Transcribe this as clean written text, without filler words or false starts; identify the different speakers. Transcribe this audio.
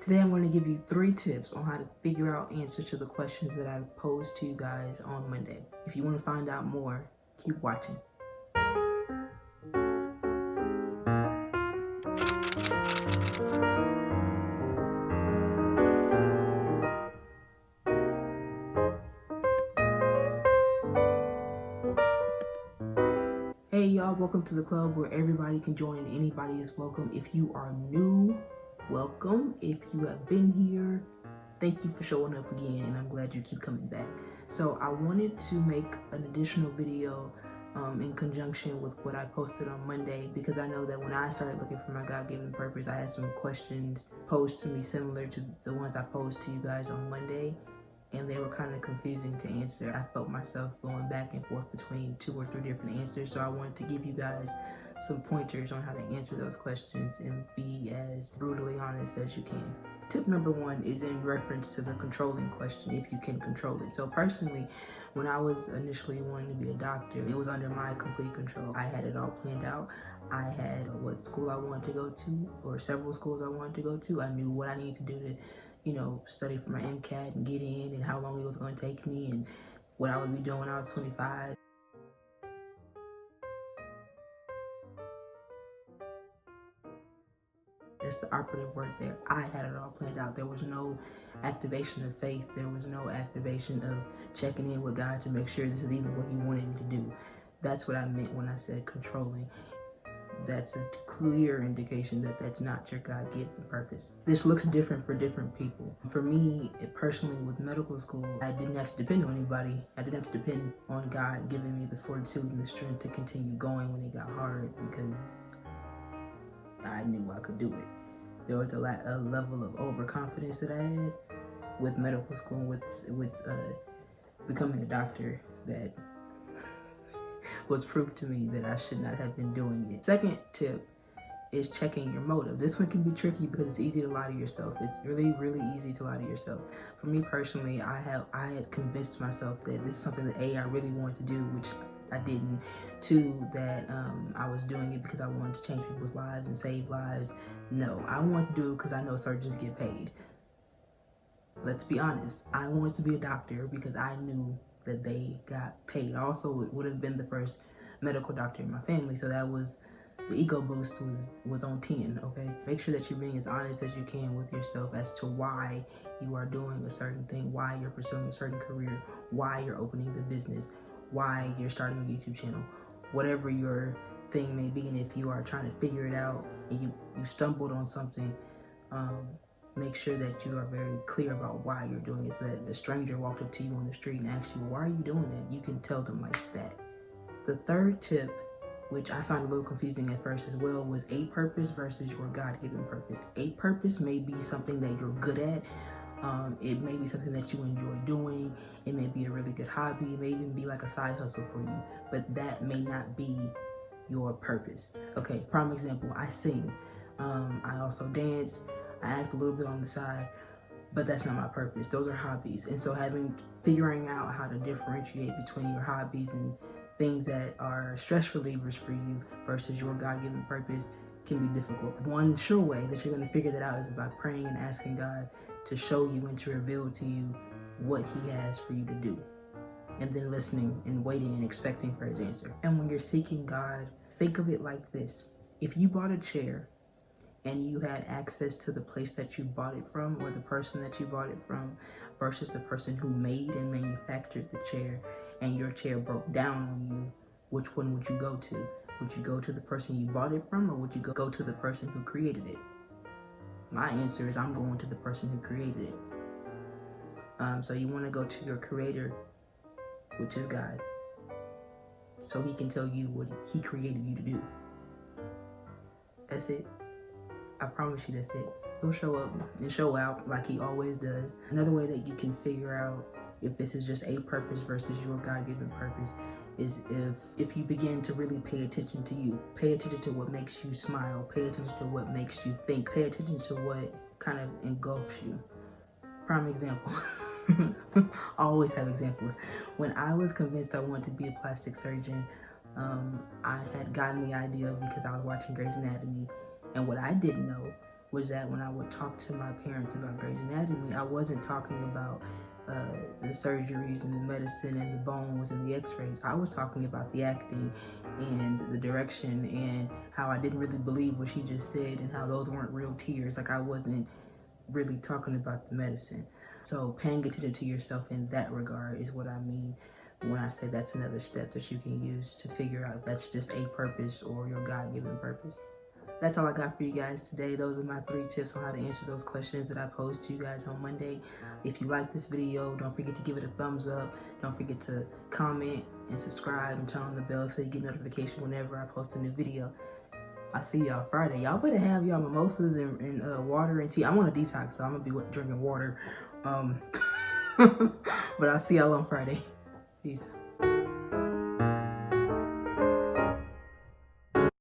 Speaker 1: Today I'm going to give you 3 tips on how to figure out answers to the questions that I posed to you guys on Monday. If you want to find out more, keep watching. Hey y'all, welcome to the club where everybody can join and anybody is welcome. If you are new, welcome. If you have been here, thank you for showing up again, and I'm glad you keep coming back. So I wanted to make an additional video in conjunction with what I posted on Monday, because I know that when I started looking for my God-given purpose, I had some questions posed to me similar to the ones I posed to you guys on Monday, and they were kind of confusing to answer. I felt myself going back and forth between 2 or 3 different answers, so I wanted to give you guys some pointers on how to answer those questions and be as brutally honest as you can. Tip number 1 is in reference to the controlling question, if you can control it. So personally, when I was initially wanting to be a doctor, it was under my complete control. I had it all planned out. I had what school I wanted to go to, or several schools I wanted to go to. I knew what I needed to do to, study for my MCAT and get in, and how long it was going to take me, and what I would be doing when I was 25. That's the operative word there. I had it all planned out. There was no activation of faith. There was no activation of checking in with God to make sure this is even what He wanted me to do. That's what I meant when I said controlling. That's a clear indication that that's not your God-given purpose. This looks different for different people. For me, personally, with medical school, I didn't have to depend on anybody. I didn't have to depend on God giving me the fortitude and the strength to continue going when it got hard, because I knew I could do it. There was a level of overconfidence that I had with medical school, with becoming a doctor, that was proof to me that I should not have been doing it. Second tip is checking your motive. This one can be tricky because it's easy to lie to yourself. It's really, really easy to lie to yourself. For me personally, I had convinced myself that this is something that I really wanted to do, which I didn't. 2, that I was doing it because I wanted to change people's lives and save lives. No, I wanted to do it because I know surgeons get paid. Let's be honest. I wanted to be a doctor because I knew that they got paid. Also, it would have been the first medical doctor in my family, so that was the ego boost was on 10. Okay, make sure that you're being as honest as you can with yourself as to why you are doing a certain thing, why you're pursuing a certain career, why you're opening the business, why you're starting a YouTube channel, whatever your thing may be. And if you are trying to figure it out and you stumbled on something, make sure that you are very clear about why you're doing it, so that the stranger walked up to you on the street and asked you, why are you doing that? You can tell them like that. The third tip, which I found a little confusing at first as well, was a purpose versus your God-given purpose. A purpose may be something that you're good at. It may be something that you enjoy doing. It may be a really good hobby. It may even be like a side hustle for you, but that may not be your purpose. Okay, prime example, I sing. I also dance. I act a little bit on the side, but that's not my purpose. Those are hobbies. And so figuring out how to differentiate between your hobbies and things that are stress relievers for you versus your God-given purpose can be difficult. One sure way that you're going to figure that out is by praying and asking God to show you and to reveal to you what He has for you to do, and then listening and waiting and expecting for His answer. And when you're seeking God, think of it like this. If you bought a chair and you had access to the place that you bought it from, or the person that you bought it from, versus the person who made and manufactured the chair, and your chair broke down on you, which one would you go to? Would you go to the person you bought it from, or would you go to the person who created it? My answer is I'm going to the person who created it. So you want to go to your creator, which is God, so He can tell you what He created you to do. That's it. I promise you that's it. He'll show up and show out like He always does. Another way that you can figure out if this is just a purpose versus your God-given purpose is if you begin to really pay attention to you. Pay attention to what makes you smile. Pay attention to what makes you think. Pay attention to what kind of engulfs you. Prime example. I always have examples. When I was convinced I wanted to be a plastic surgeon, I had gotten the idea because I was watching Grey's Anatomy, and what I didn't know was that when I would talk to my parents about Grey's Anatomy, I wasn't talking about the surgeries and the medicine and the bones and the x-rays. I was talking about the acting and the direction and how I didn't really believe what she just said and how those weren't real tears. Like, I wasn't really talking about the medicine. So paying attention to yourself in that regard is what I mean when I say that's another step that you can use to figure out if that's just a purpose or your God-given purpose. That's all I got for you guys today. Those are my 3 tips on how to answer those questions that I posed to you guys on Monday. If you like this video, don't forget to give it a thumbs up. Don't forget to comment and subscribe and turn on the bell so you get notification whenever I post a new video. I'll see y'all Friday. Y'all better have y'all mimosas and water and tea. I'm on a detox, so I'm gonna be drinking water. But I'll see y'all on Friday. Peace.